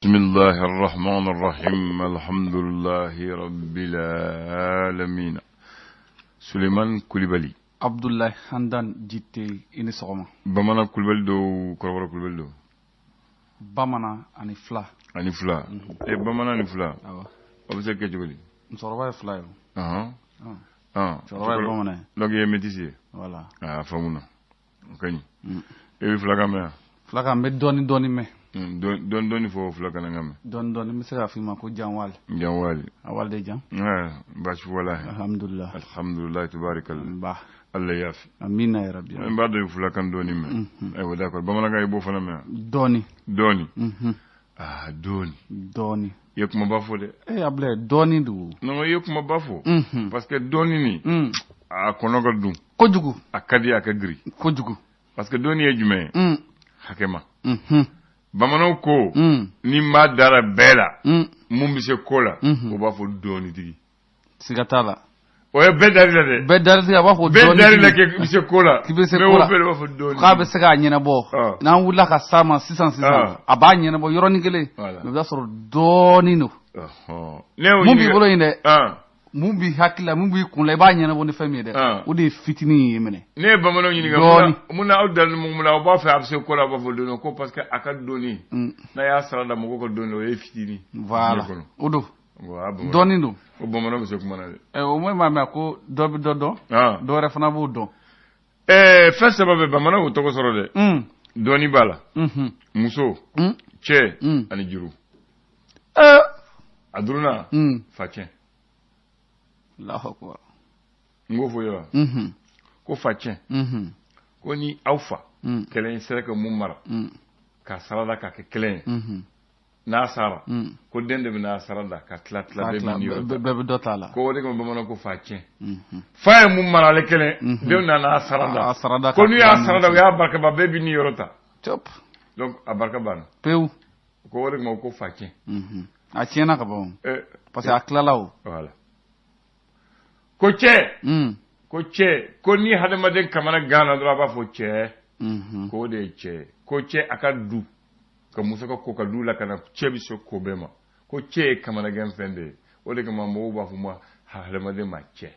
بسم الله الرحمن الرحيم الحمد لله رب العالمين سليمان كوليبالي عبد الله حمدان جيتي إني سوما بمانا كوليبالي دو كربرا كوليبالي دو بمانا أني فلا إيه بمانا أني فلا أبوسك كجولي نصروا فلا يو نصروا بمانا لقي ميتيسي ولا فهمنا كني إيه فلا كاميا فلا كام بدوني مه دوني فو فلا كنا كاميا دوني مسا في ما كو جانوال أول دي جان باش ولا الحمد لله تبارك الله الله يافي امين يا ربي من بعد يفلا كان دوني مه ايوا داكور بمانا غاي بو فنا مه دوني دوني يك ما بافو دي ابلé doni du non يك ما بافو parce que doni ni a konogo dum kojugu akadi akagri kojugu parce que doni e jume hakema bamano ko ni ma dara bela mumbi se kola o bafo doni digi sigatala oye bedari la de bedari ya bafo doni bedari la ke bise kola me wo bele bafo doni ka be sega nyina bo na wula ka sama 600 aba nyina bo yoro nigele me da soro doni no mumbi bolo inde mumbi hakila mumbi kunle ba nyina bo ni fami de o de fitini yemene ne bamano nyini ga muna awdal muna ba fa abse kola bafo doni ko parce que akad doni na ya sarada mo ko doni o e fitini voilà odo doni no o bamano be se kuma na o mo ma ko dobi dodo do refana bu do fesse babe bamano to ko soro de doni bala muso che ani juru adruna fachen Allahu akbar ngofo yo ko fachen ko ni awfa kelen sereka mumara ka sarada ka kelen na sara ko dende bi na sarada ka tlatla be mi yo be dotala ko de ko bamana ko fachen fa mumara le kelen de na sarada ko ni ya sarada ya barka ba be bi ni yorota top donc abarka ban peu ko de ko fachen a tiena ka bon parce que aklalaw voilà ko ni hadamaden kamana gana dra ba fo che ko de che ko che akadu ka musa ko ka dula kana che bi so ko bema ko che kamana gan fende o de kama mo ba fo ma hadamaden ma che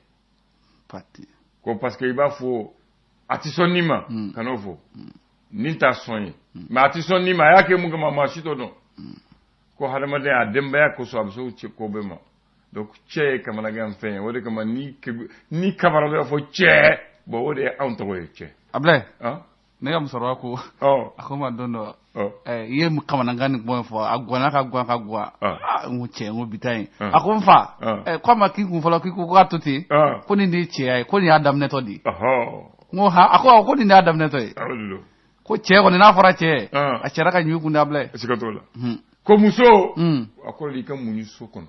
pati ko parce que iba fo atisonima kanofo ninta sonye ma atisonima yake mu kama mashito no ko hadamaden a demba ya ko so abso che ko bema donc che kamana gan fen o de kama ni kabara do fo che bo o de on to che able ne am soro ko akoma dondo ye mu kamana gan bon fo agwana ka gwa mu che mu bitai akomfa kwa makingu fo la kiku ko atuti ko ni ndi che ai ko ni adam neto di ngo ha ako ni adam neto ko che ko ni na fora che a chera ka nyu kunda able sikatola ko muso akoli ka munyu sokono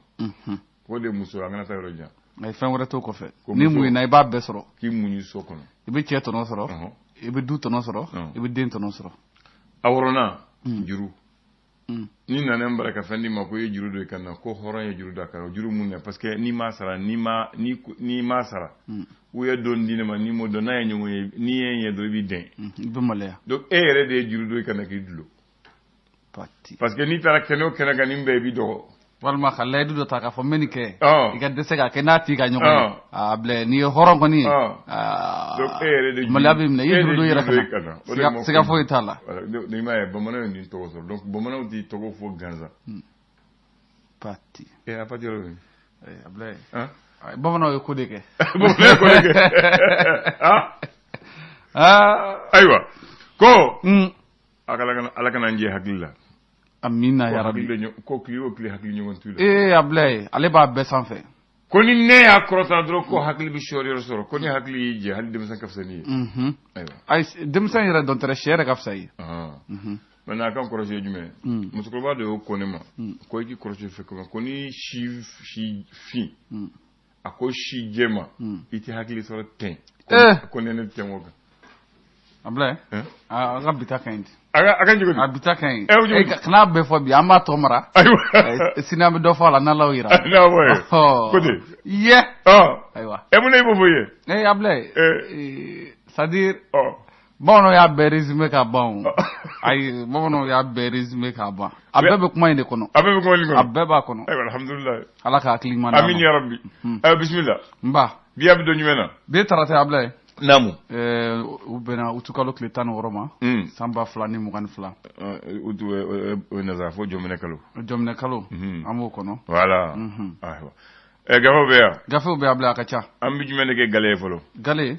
ko de muso angana ta yoro jan ay fen wara to ko fe ni mu na iba be soro ki munyu sokono ibe che to no soro ibe du to no soro ibe den to no soro awrona juru ni na nembra ka fendi ma ko ye juru do kana ko horon ye juru da ka juru mun ne parce que ni masara ni masara ou ye don dine ma ni mo do na ye nyu ni ye do bi den be male donc ere de juru do kana ki dulo parti parce que ni tara keno kana ga nimbe bi do walma khallay du ta ka fo menike iga dese ga kenati ga nyoko able ni horon ko ni donc ere de malabi mna yidu do yira kana siga fo itala ni ma bomana ni to so donc bomana di to go fo ganza parti a parti ro able bomana ko deke aywa ko ala kana nje hakilla amina ya rabbi ko kliwo kli hakili nyongon tula ablay ale ba be sanfe ko ni ne ya krota dro ko hakili bi shori rosoro ko ni hakili je hal dem san kafsani aywa ay dem san yara don tere shere kafsai mana kan kroje jume musko ba de ko ne ma ko ki kroje fe ko ni shi fi ako shi jema iti hakili soro ten ko ne ne tenwoga ablay aga bitakaindi aga njugo abita kan kana be fo bi ama to mara sina be do fo la na lawira na boy kodi aywa e mo ne bo boye able sadir Bamananw y'a bɛɛ résumé ka ban o. Ayi bamananw y'a bɛɛ résumé ka ban. A bɛɛ bɛ kuma in de kɔnɔ. A bɛɛ bɛ kuma in de kɔnɔ. A bɛɛ b'a kɔnɔ. Ayiwa alhamdulilayi. Ala ka hakili ɲuman d'an ma. Amin ya rabbi. Ayiwa bisimila. Nba. Bi a bɛ don jumɛn na. Bi tarata Ablaye. Naamu. U bɛnna utukalo tile 16 ma. San 2022. O nazara fo jɔminɛ kalo. Jɔminɛ kalo. An b'o kɔnɔ. Voilà. Ayiwa. Gafew bɛ yan. Gafew bɛ Ablaye a ka ca. An bɛ jumɛn de kɛ gale ye fɔlɔ. Gale.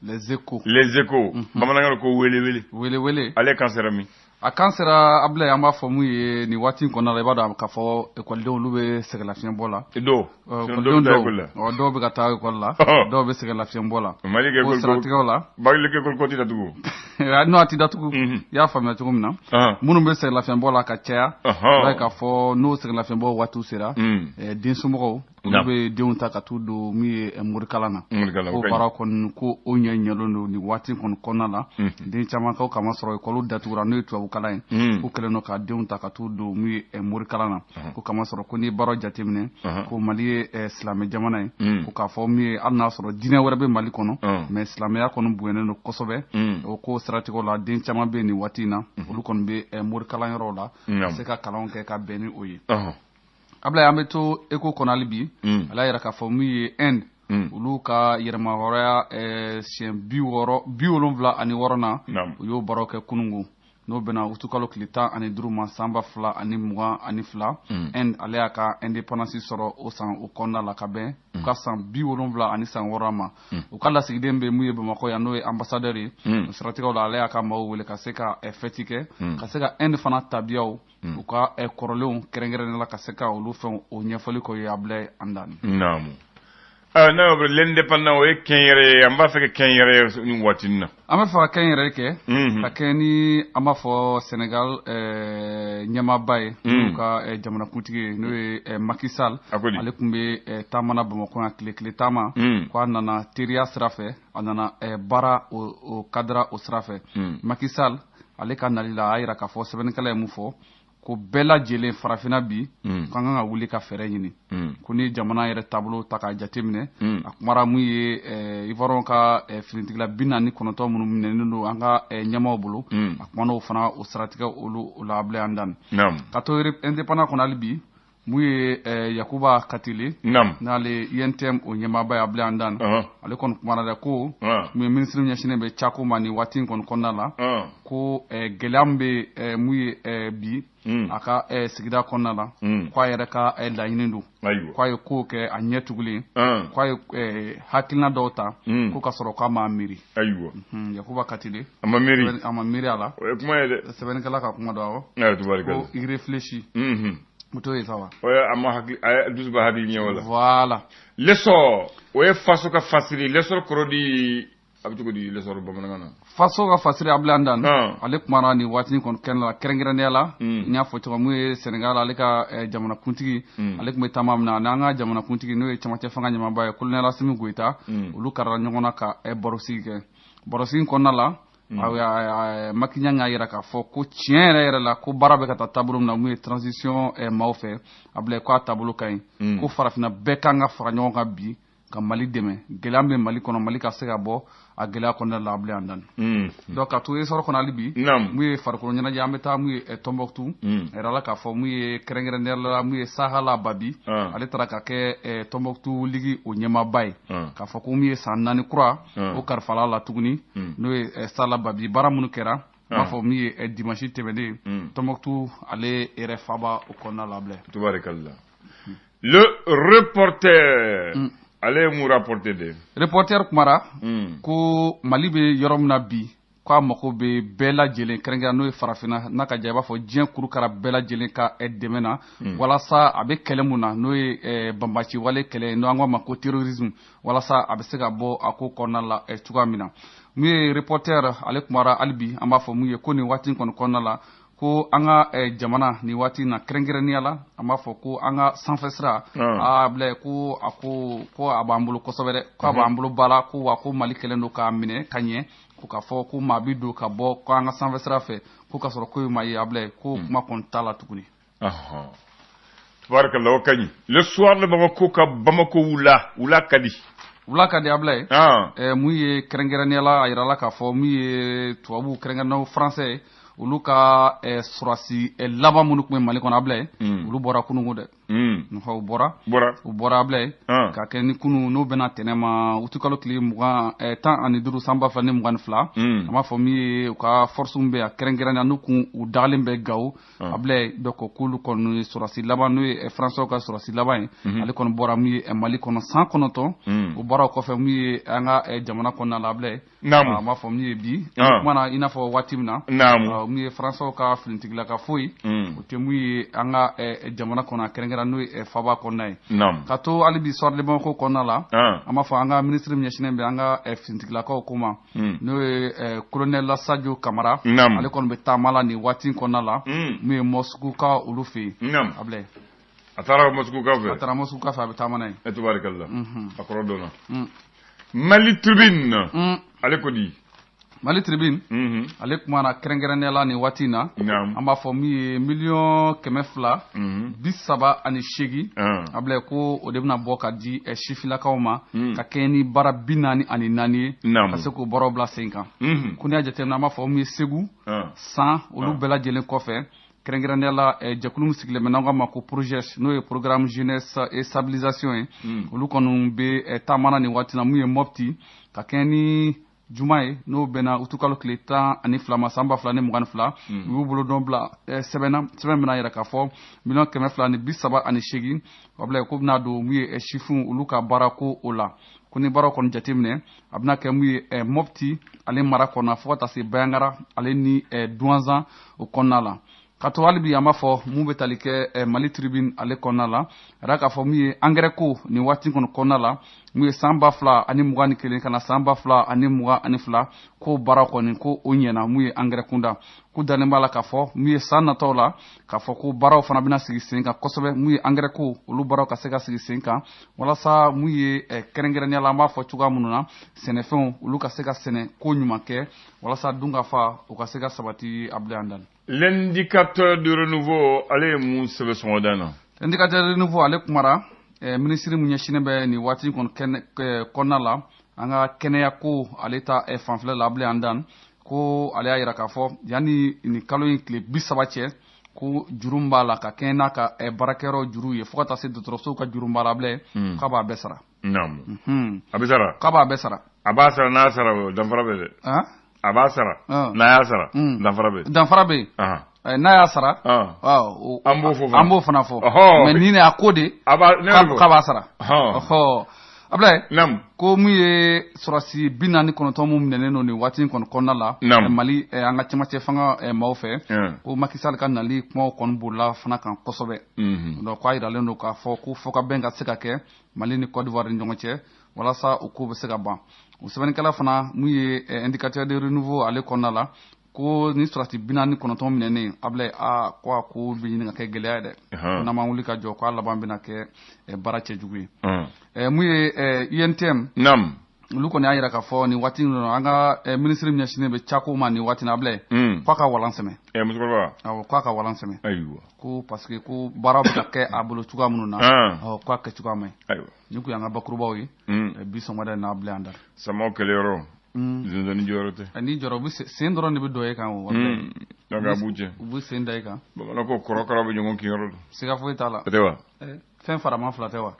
Les Échos. Les Échos. Bamanankan ko wele-wele. Wele-wele. Ale kan sera min. A kan sera Ablaye an b'a fɔ mun ye nin waati in kɔnɔna la i b'a dɔn k'a fɔ ekɔlidenw olu bɛ sɛgɛnlafiɲɛbɔ la. Dɔw bɛ ka taa ekɔli la. Dɔw bɛ sɛgɛnlafiɲɛbɔ la. Mali kɛ o siratigɛw la. Mali kɛ ekɔli ko tɛ datugu. N'o a tɛ datugu. I y'a faamuya cogo min na. Minnu bɛ sɛgɛnlafiɲɛbɔ la ka caya. I b'a ye k'a fɔ n'o sɛgɛnlafiɲɛbɔ waatiw sera. Den somɔgɔw olu bɛ denw ta ka t'u don min ye morikalan na. Ko baara kɔni ko o ɲɛlen don nin waati kɔni kɔnɔna la. Den caman kaw kama sɔrɔ ekɔliw datugura n'o ye tubabukalan ye. Ko kɛlen don ka denw ta ka t'u don min ye morikalan na. Ko kama sɔrɔ ko n'i baara jateminɛ ko Mali ye silamɛ jamana ye. Ko k'a fɔ min ye hali n'a sɔrɔ diinɛ wɛrɛ bɛ Mali kɔnɔ mais silamɛya kɔni bonyalen don kosɛbɛ. O ko siratigɛw la den caman bɛ nin waati in na olu kɔni bɛ morikalan yɔrɔw la ka se ka kalanw kɛ ka bɛn ni o ye. Ablaye an bɛ to Écho kɔnɔ hali bi ala yɛrɛ k'a fɔ min ye Inde olu ka yɛrɛma hɔrɔnya siɲɛ 76 na u y'o baaraw kɛ kunungo n'o bɛnna utukalo tile 15 ma san 2022 Inde ale y'a ka indépendance sɔrɔ o san o kɔnɔna la ka bɛn u ka san 76 ma u ka lasigiden bɛ mun ye Bamakɔ yan n'o ye ambassadeur ye o siratigɛw la ale y'a ka maaw wele ka se ka fêti kɛ ka se ka Inde fana tabiyaw u ka kɔrɔlenw kɛrɛnkɛrɛnnen la ka se ka olu fɛn o ɲɛfɔli ko ye Ablaye Andani. Naamu. N'a bɛ l'indépendant o ye kɛn yɛrɛ ye an b'a fɛ ka kɛn yɛrɛ ni waati in na. An bɛ fɛ ka kɛn yɛrɛ kɛ ka kɛ ni an b'a fɔ Sénégal ɲɛmaaba ye n'u ka jamanakuntigi ye n'o ye Macky Sall ale tun bɛ taamana Bamakɔ yan tile taama ko a nana teriya sira fɛ a nana baara o cadre o sira fɛ Macky Sall ale ka nali la a y'a jira k'a fɔ sɛbɛnnikɛla ye mun fɔ ko bɛɛ lajɛlen farafinna bi k'an kan ka wuli ka fɛɛrɛ ɲini ko ni jamana yɛrɛ taabolo ta k'a jateminɛ a kumara mun ye Ivoiriyɛnw ka finitigila 49 minnu minɛnen don an ka ɲɛmaaw bolo a kumana o fana o siratigɛ olu la Ablaye Andani ka to indépendant kɔnɔ hali bi mun ye Yakuba Katile n'ale INTM o ɲɛmaaba ye Ablaye Andani ale kɔni kumana dɛ ko mun ye minisiri ɲɛsinnen bɛ Cako ma nin waati in kɔni kɔnɔna la ko gɛlɛya min bɛ mun ye bi a ka sigida kɔnɔna la k'a yɛrɛ ka laɲini don k'a ye kow kɛ a ɲɛ tugulen k'a ye hakilina dɔw ta ko ka sɔrɔ k'a ma miiri Yakuba Katile a ma miiri a la o ye kuma ye dɛ sɛbɛnnikɛla ka kuma dɔ awɔ ko il réfléchit muto ye sawa o ye a ma hakili a dusu ba hakili ɲɛ wala voilà lesɔr o ye faso ka fasiri lesɔr kɔrɔ di a bɛ cogo di lesɔr bamanankan na faso ka fasiri Ablaye Andani ale kumara nin waati kɔni kɛrɛnkɛrɛnnenya la n y'a fɔ cogo mun ye Sénégal ale ka jamanakuntigi ale tun bɛ taama min na n'an ka jamanakuntigi n'o ye cɛmancɛ fanga ɲɛmaaba ye colonel Assimi Goïta olu karala ɲɔgɔn na ka barosigi kɛ barosigi kɔnɔna la Macky y'a jira k'a fɔ ko tiɲɛ yɛrɛ la ko baara bɛ ka taa taabolo min na mun ye transition maaw fɛ Ablaye k'a taabolo ka ɲi ko farafinna bɛɛ kan ka fara ɲɔgɔn kan bi ka Mali dɛmɛ gɛlɛya bɛ Mali kɔnɔ Mali ka se ka bɔ a gɛlɛya kɔnɔna la Ablaye Andani donc ka to sɔrɔ kɔnɔ hali bi mun ye farikolo ɲɛnajɛ an bɛ taa mun ye Tombouctou yɛrɛ la k'a fɔ mun ye kɛrɛnkɛrɛnnenya la mun ye Sahala Babi ale taara ka kɛ Tombouctou ligi o ɲɛmaaba ye k'a fɔ ko mun ye san 4 kura o kalifala la tuguni n'o ye Sahala Babi baara minnu kɛra b'a fɔ min ye dimanche tɛmɛnen Tombouctou ale yɛrɛ faba o kɔnɔna la Ablaye. Tubarikala. Le reporter ale ye mun rapporter de reporter kumara ko Mali bɛ yɔrɔ min na bi k'a mako bɛ bɛɛ lajɛlen kɛrɛnkɛrɛn n'o ye farafinna n'a ka ja i b'a fɔ diɲɛ kurukara bɛɛ lajɛlen ka dɛmɛ na walasa a bɛ kɛlɛ mun na n'o ye banbaci wale kɛlɛ n'o an k'a ma ko terrorisme walasa a bɛ se ka bɔ a ko kɔnɔna la cogoya min na mun ye reporter ale kumara hali bi an b'a fɔ mun ye ko nin waati kɔni kɔnɔna la ko an ka jamana nin waati na kɛrɛnkɛrɛnnenya la an b'a fɔ ko an ka sanfɛsira Ablaye ko a b'an bolo kosɛbɛ dɛ ko a b'an bolo ba la ko wa ko Mali kɛlen don k'a minɛ ka ɲɛ ko k'a fɔ ko maa bi don ka bɔ ko an ka sanfɛsira fɛ ko ka sɔrɔ ko ye maa ye Ablaye ko kuma kɔni t'a la tuguni. Tubarikala o ka ɲi le soir de Bamako ka Bamako wula ka di wula ka di Ablaye mun ye kɛrɛnkɛrɛnnenya la a yirala k'a fɔ mun ye tubabu kɛrɛnkɛrɛnnew français olu ka surasi laban minnu tun bɛ Mali kɔnɔ Ablaye olu bɔra kunungo dɛ u bɔra Ablaye ka kɛ ni kunu n'o bɛna tɛnɛ ma utikalo tile 15 san 2022 an b'a fɔ min ye u ka force bɛ a kɛrɛnkɛrɛnnenya n'u kun u dagalen bɛ Gawo Ablaye donc k'olu kɔni surasi laban n'o ye français ka surasi laban ye ale kɔni bɔra min ye Mali kɔnɔ 109 u bɔra o kɔfɛ min ye an ka jamana kɔnɔna la Ablaye an b'a fɔ min ye bi kumana i n'a fɔ waati min na min ye français ka finitigila ka foyi o tɛ min ye an ka jamana kɔnɔ kɛrɛnkɛrɛn n'o ye Faba kɔnɔna ye ka to hali bi sɔrɔ de Bamako kɔnɔna la an b'a fɔ an ka ministre min ɲɛsinnen bɛ an ka finitigilakaw ko ma n'o ye colonel Sadio Kamara ale kɔni bɛ taama la nin waati kɔnɔna la min ye Moscou ka olu fɛ yen Ablaye a taara Moscou ka fɛ a bɛ taama n'a ye e tubarikala a kɔrɔ dɔnna Mali Tribune ale ko di Mali Tribune ale kumana kɛrɛnkɛrɛnnenya la nin waati in na an b'a fɔ min ye 2,238,000 Ablaye ko o de bɛna bɔ ka di sifilakaw ma ka kɛ ni baara 44 ye ka se k'o baaraw bila sen kan ko n'i y'a jateminɛ an b'a fɔ min ye Segu San olu bɛɛ lajɛlen kɔfɛ kɛrɛnkɛrɛnnenya la jɛkulu min sigilen bɛ n'an k'a ma ko projet n'o ye programme jeunesse et stabilisation ye olu kɔni bɛ taamana nin waati na mun ye Mopti ka kɛ ni juma ye n'o bɛnna utukalo tile 12 ma san 2022 u y'u bolo dɔn bila sɛbɛn bɛna yɛrɛ k'a fɔ 2,238,000 Ablaye ko bɛna don mun ye chiffres olu ka baara ko o la ko ni baaraw kɔni jateminɛ a bɛna kɛ mun ye Mopti ale mara kɔnɔ fo ka taa se Bayangara ale ni Douanzan o kɔnɔna la ka to hali bi an b'a fɔ mun bɛ tali kɛ Mali Tribune ale kɔnɔna la a yɛrɛ k'a fɔ mun ye engrais ko nin waati kɔnɔ kɔnɔna la mun ye san 2021 ka na san 2022 ko baara kɔni ko o ɲɛna mun ye engrais kunda ko dannen b'a la k'a fɔ mun ye san nataw la k'a fɔ ko baaraw fana bɛna sigi sen kan kosɛbɛ mun ye engrais ko olu baaraw ka se ka sigi sen kan walasa mun ye kɛrɛnkɛrɛnnenya la an b'a fɔ cogoya minnu na sɛnɛfɛnw olu ka se ka sɛnɛ ko ɲuman kɛ walasa dunkafa o ka se ka sabati Ablaye Andani. L'indicateur de renouveau ale ye mun sɛbɛn sɔngɔda na l'indicateur de renouveau ale kumara ministre mun ɲɛsinnen bɛ nin waati kɔnɔna la an ka kɛnɛya ko ale ta fanfɛla la Ablaye Andani ko ale y'a yira k'a fɔ yanni nin kalo in tile 30 cɛ ko juru b'a la ka kɛɲɛ n'a ka baarakɛyɔrɔ juru ye fo ka taa se dɔgɔtɔrɔsow ka juru b'a la Ablaye k'a b'a bɛɛ sara a bɛ sara k'a b'a bɛɛ sara a b'a sara n'a sara danfara bɛ dɛ a b'a sara n'a y'a sara danfara bɛ yen n'a y'a sara an b'o fana fɔ mais nin a ko de k'a b'a sara Ablaye ko mun ye surasi 49 mun minɛnen don nin waati kɔnɔna la Mali an ka cɛmancɛ fanga maaw fɛ ko Macky Sall ka nali kumaw kɔni bolila fana kan kosɛbɛ donc k'a yiralen don k'a fɔ ko fɔ ka bɛn ka se ka kɛ Mali ni Côte d'Ivoire ni ɲɔgɔn cɛ walasa o ko bɛ se ka ban o sɛbɛnnikɛla fana mun ye indicateur de renouveau ale kɔnɔna la ko ni surasi 49 minɛnen Ablaye ko a ko bɛ ɲini ka kɛ gɛlɛya ye dɛ n'an ma wuli ka jɔ k'a laban bɛna kɛ baara cɛjugu ye mun ye INTM olu kɔni y'a yira k'a fɔ nin waati in an ka ministre min ɲɛsinnen bɛ cako ma nin waati in Ablaye k'a ka walan sɛmɛ k'a ka walan sɛmɛ ko parce que ko baaraw bɛ ka kɛ a bolo cogoya minnu na k'a kɛ cogoya ma ɲi nin kun y'an ka bakurubaw ye bi sɔgɔmada in na Ablaye Andani samaw kɛlɛyɔrɔ zɔnzɔnni jɔyɔrɔ tɛ ni jɔyɔrɔ u bɛ sen dɔrɔn de bɛ don e kan o donc a b'u cɛ u bɛ sen da e kan bamanan ko kɔrɔkara bɛ ɲɔgɔn kinyɔrɔ don siga foyi t'a la o tɛ wa fɛn farama fila tɛ wa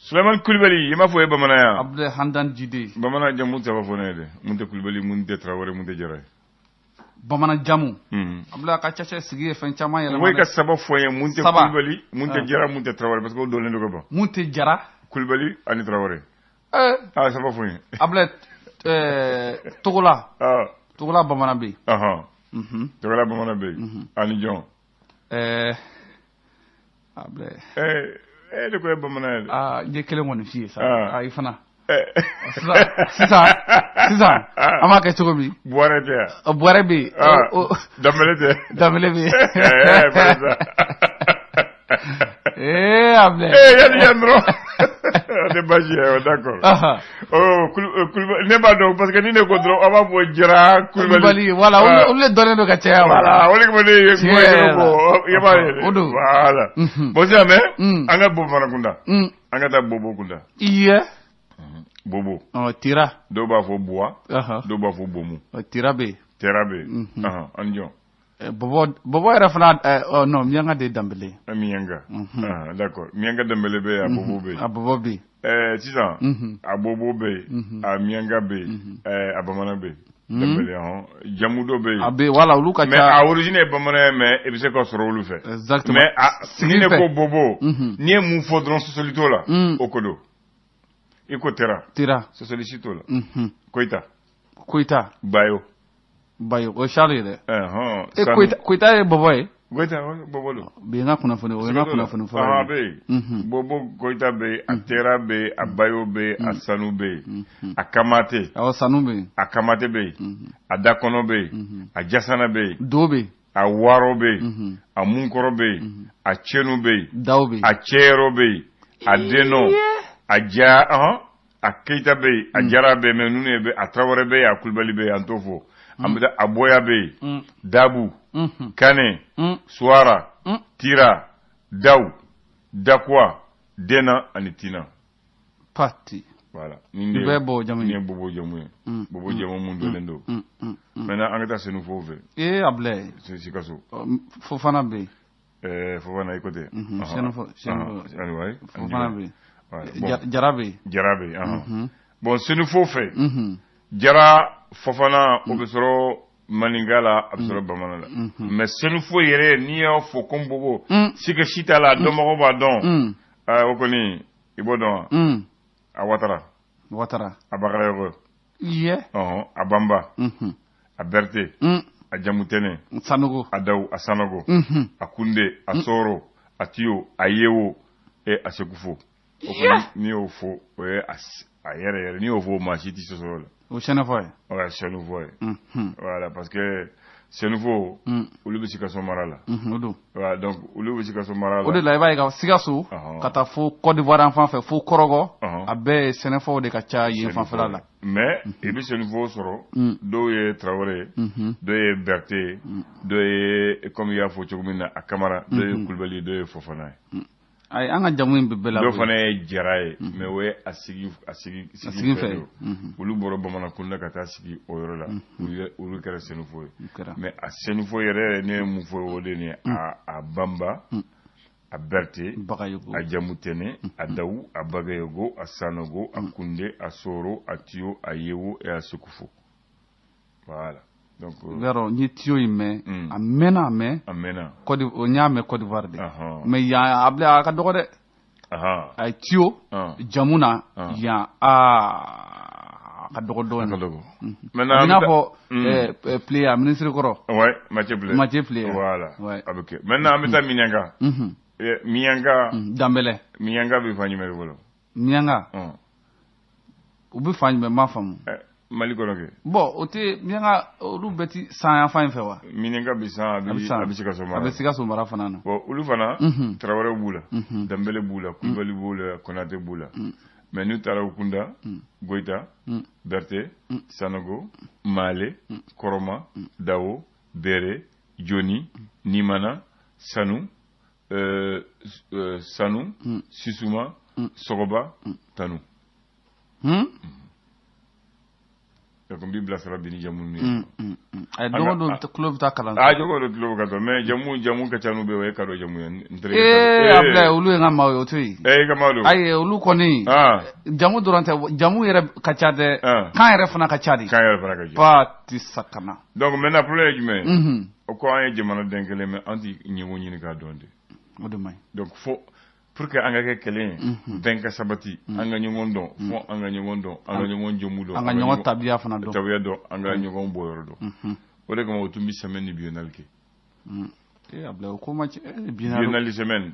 Suleiman Kulibali i m'a fɔ ye bamanan ya Ablaye Handani Jide bamanan jamu tɛ fɔ ne ye dɛ mun tɛ Kulibali mun tɛ Traoré mun tɛ Jara ye bamanan jamu Ablaye a ka cɛcɛ sigi ye fɛn caman yɛlɛma o ka saba fɔ ye mun tɛ Kulibali mun tɛ Jara mun tɛ Traoré parce que o donnen do ka ban mun tɛ Jara Kulibali ani Traoré saba fɔ ye Ablaye Togola bamanan bɛ yen Togola bamanan bɛ yen ani jɔn Ablaye de ko ye bamanan ye n ye kelen kɔni f'i ye sa i fana sisan an b'a kɛ cogo min Buwarɛ tɛ yan Buwarɛ bɛ yen Danbɛlɛ tɛ Danbɛlɛ bɛ yen Ablaye yanni yan dɔrɔn o tɛ baasi ye d'accord ne b'a dɔn parce que ni ne ko dɔrɔn aw b'a fɔ Jara Kulibali voilà olu le dɔnnen don ka caya voilà o de kama ne ye kuma ye ko i b'a ye voilà bon sisan mɛ an ka bɔ fana kunda an ka taa bobo kunda iye bobo tira dɔw b'a fɔ buwa dɔw b'a fɔ bomu tira be an jɔn bobo yɛrɛ fana non mianga de dambele mianga d'accord mianga dambele be a bobo be sisan a bobo be a mianga be a bamana be dambele jamu dɔ be a be wala olu ka mais a origine est bamanan mais e bɛ se ka sɔrɔ olu fɛ exactement mais ni ne ko bobo ni ye mun fɔ dɔrɔn sosoli t'o la o ko don i ko tera sosoli si t'o la koyita bayo o Charles dɛ koyita ye bɔbɔ ye koyita bɔbɔ don bi n ka kunnafoni o ye n ka kunnafoni fɔlɔ a be bobo koyita be a tera be a bayo be a sanu be a kamate sanu be a kamate be a dakɔnɔ be a jasana be do be a waro be a munkɔrɔ be a cenu be daw be a cɛyɔrɔ be a deno a a keita be a jara be mais nunu be a trawara be a kulbali be an to fo amida a boya be dabu kane suara tira daw dakwa dena ani tina parti voilà ni be bo jamu ni bobo jamu mun do lendo maintenant an ka senu fo fe ablay si kaso fo fana be fofana ikote senu anyway fofana be jarabe bon senu fo fe jara fofana o bɛ sɔrɔ maninga la a bɛ sɔrɔ bamanan la mais senu fo yɛrɛ n'i y'a fɔ ko bobo sika si t'a la dɔnbagaw b'a dɔn o kɔni i b'o dɔn a watara a bakarayogo a bamba a berte a jamutene a daw a sanogo a kunde a soro a tiyo a yewo a sekufo o kɔni n'i y'o fɔ o ye a yɛrɛ n'i y'o fɔ maa si tɛ sɔsɔ la o Senufo ye voilà parce que Senufo olu bɛ Sikaso mara la voilà donc olu bɛ Sikaso mara la o de la i b'a ye ka Sikaso ka taa fo Côte d'Ivoire an fan fɛ fo Kɔrɔgɔ a bɛɛ ye Senufo de ka ca yen fanfɛla la mais i bɛ Senufo sɔrɔ dɔw ye Traoré dɔw ye Berté dɔw ye comme i y'a fɔ cogo min na a Kamara dɔw ye Kulibali dɔw ye Fofana ye ay an ka jamu in bɛɛ la dɔw fana ye Jara ye mais o ye a sigi fɛ olu bɔra Bamanakunda ka taa sigi o yɔrɔ la olu kɛra Senufo ye mais a Senufo yɛrɛ ne ye mun fɔ o de ni a Bamba a Berté a Jamutene a Dawu a Bagayogo a Sanogo a Kunde a Soro a Tiyo a Yewo et a Sekufo voilà donc vero ni Tiyo ime a mena o nya me Côte d'Ivoire de mais ya able a ka dogo de a Tiyo jamuna ya a ka dogo do maintenant na fo player ministre koro ouais Mathieu player voilà okay maintenant ameta Mianga Dambele Mianga bi fanyi me bolo Mianga ubi fanyi me ma famu Mali kɔnɔ bon o tɛ Mianga olu bɛɛ ti san yan fan fɛ wa Mianga bi san a bɛ Sikaso mara fana na bon olu fana Traoré b'u la Dembele b'u la Kulibali b'u la Konate b'u la mais n'u taara Kunda Goyita Berté Sanogo Male Koroma Dawo Bere Joni Nimana Sanu Sisuma Sogoba Tanu donc n b'i bilasira bi ni jamu ninnu ye a dogo don tulo bɛ taa kalan jogo don tulo bɛ ka taa mais jamu ka ca n'u bɛ o ye kado jamu ye Ablaye olu ye n ka maaw ye o to yen i ka maaw don ayi olu kɔni jamu dɔrɔn tɛ jamu yɛrɛ ka ca dɛ kan yɛrɛ fana ka ca de ba ti sakana donc maintenant problème ye jumɛn ye o ko an ye jamana den kelen mais an ti ɲɛngo ɲini k'a dɔn de o de man ɲi donc fo pour que an ka kɛ kelen ye bɛn ka sabati an ka ɲɔgɔn dɔn fo an ka ɲɔgɔn dɔn an ka ɲɔgɔn jomu dɔn an ka ɲɔgɔn tabiya fana dɔn an ka ɲɔgɔn bɔyɔrɔ dɔn o de kama o tun bɛ semaine ni biennale kɛ Ablaye o ko ma ci biennale semaine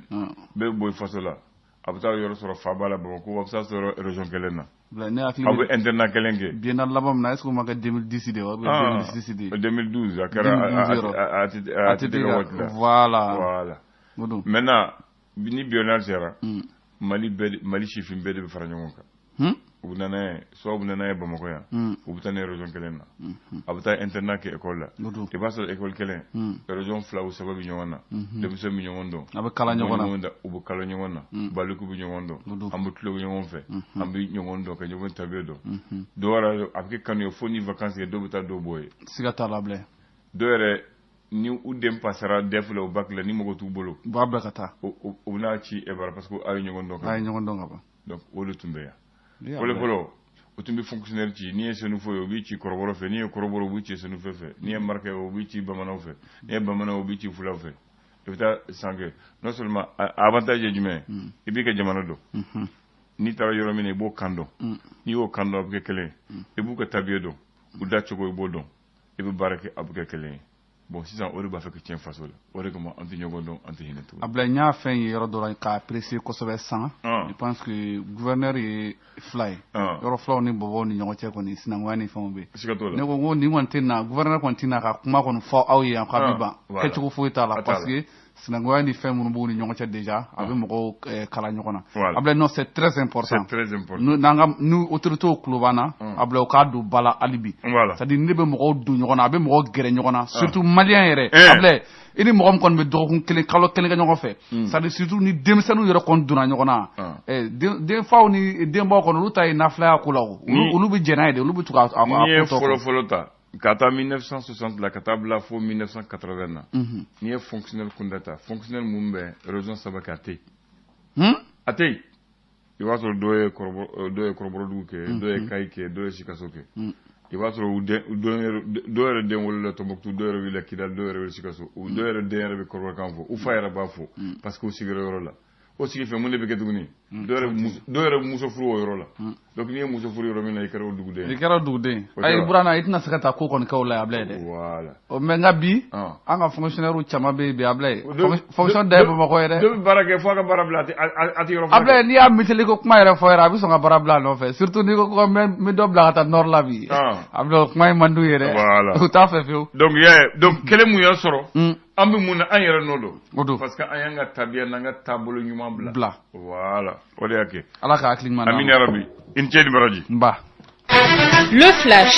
bɛɛ bɔ i faso la a bɛ taa yɔrɔ sɔrɔ Faba la Bamako a bɛ taa sɔrɔ région kelen na aw bɛ internat kelen kɛ biennale laban min na est-ce que o ma kɛ 2010 de wa 2006 de 2012 a kɛra a tɛ ka waati la voilà maintenant ni biennale sera Mali sifin bɛɛ de bɛ fara ɲɔgɔn kan u nana soit u nana Bamako yan u bɛ taa ne région kelen na a bɛ taa internat kɛ école la i b'a sɔrɔ école kelen région 2 ou 3 bɛ ɲɔgɔn na denmisɛn bɛ ɲɔgɔn dɔn a bɛ kala ɲɔgɔn na u bɛ kala ɲɔgɔn na baliku bɛ ɲɔgɔn dɔn an bɛ tulo ɲɔgɔn fɛ an bɛ ɲɔgɔn dɔn ka ɲɔgɔn tabiya dɔn dɔw yɛrɛ a bɛ kɛ kanu ye fo ni vacances kɛ dɔw bɛ taa dɔw bɔ ye siga t'a la bilen dɔw yɛrɛ ni u den passera DEF la o bac la ni mɔgɔ t'u bolo u b'a bila ka taa u bɛna ci bara parce que a ye ɲɔgɔn dɔn a ye ɲɔgɔn dɔn ka ban donc o de tun bɛ yan fɔlɔ o tun bɛ fonctionnaire ci n'i ye Senufo ye o b'i ci kɔrɔbɔrɔ fɛ n'i ye kɔrɔbɔrɔ o b'i ci Senufo fɛ n'i ye Maraka ye o b'i ci Bamananw fɛ n'i ye Bamananw o b'i ci Fulaw fɛ i bɛ taa san kɛ non seulement avantage ye jumɛn ye i b'i ka jamana dɔn n'i taara yɔrɔ min na i b'o kan dɔn n'i y'o kan dɔn a bɛ kɛ kelen ye i b'u ka tabiya dɔn u da cogo i b'o dɔn i bɛ baara kɛ a bɛ kɛ kelen ye bon sisan o de b'a fɛ ka tiɲɛ faso la o de kama an tɛ ɲɔgɔn dɔn an tɛ hinɛ tugun Ablaye n y'a fɛn ye yɔrɔ dɔ la k'a apprécier kosɛbɛ san je pense que gouverneur ye fila ye yɔrɔ filaw ni bɔbɔw ni ɲɔgɔn cɛ kɔni sinankunya ni fɛnw bɛ siga t'o la ne ko n ko nin kɔni tɛ na gouverneur kɔni tɛ na ka kuma kɔni fɔ aw ye yan k'a bɛ ban kɛcogo foyi t'a la parce que sinankunya ni fɛn minnu b'u ni ɲɔgɔn cɛ déjà a bɛ mɔgɔw kala ɲɔgɔn na Ablaye non c'est très important ni autorités tulo b'an na Ablaye o k'a don ba la hali bi c'est à dire ne bɛ mɔgɔw don ɲɔgɔn na a bɛ mɔgɔw gɛrɛ ɲɔgɔn na surtout malien yɛrɛ Ablaye i ni mɔgɔ min kɔni bɛ dɔgɔkun kelen kalo kelen kɛ ɲɔgɔn fɛ c'est à dire surtout ni denmisɛnninw yɛrɛ kɔni donna ɲɔgɔn na denfaw ni denbaw kɔni olu ta ye nafilaya ko la olu bɛ jɛn n'a ye de olu bɛ to k'a ko tɔ n'i ye fɔlɔ ta ka taa 1960 la ka taa bila fo 1980 na n'i ye fonctionnaire kunda ta fonctionnaire mun bɛ région 3 kɛ a tɛ yen a tɛ yen i b'a sɔrɔ dɔw ye kɔrɔbɔrɔdugu kɛ dɔw ye Kayi kɛ dɔw ye Sikaso kɛ i b'a sɔrɔ dɔw yɛrɛ den wolola Tɔnbɔkutu dɔw yɛrɛ wulila Kidali dɔw yɛrɛ wulila Sikaso dɔw yɛrɛ den yɛrɛ bɛ kɔrɔbɔrɔkan fɔ u fa yɛrɛ b'a fɔ parce que u sigila yɔrɔ la o sigi fɛ mun de bɛ kɛ tuguni dɔw yɛrɛ muso furu o yɔrɔ la donc n'i ye muso furu yɔrɔ min na i kɛra o duguden i kɛra duguden ayi Burana i tɛna se ka taa ko kɔni kɛ o la Ablaye dɛ voilà mais nka bi an ka fonctionnaire caman bɛ yen bi Ablaye fonction da ye Bamakɔ ye dɛ dɔ bɛ baara kɛ fo a ka baara bila a tɛ yɔrɔ fɔ Ablaye n'i y'a miteli ko kuma yɛrɛ fɔ yɛrɛ a bɛ sɔn ka baara bila a nɔfɛ surtout n'i ko ko n bɛ dɔ bila ka taa nord la bi Ablaye o kuma in man d'u ye dɛ u t'a fɛ fiyewu donc kelen mun y'a sɔrɔ an bɛ mun na an yɛrɛ n'o don parce que an y'an ka tabiya n'an ka taabolo ɲuman bila voilà o de y'a kɛ Ala ka hakili ɲuman amina rabi i ni ce ni baraji le flash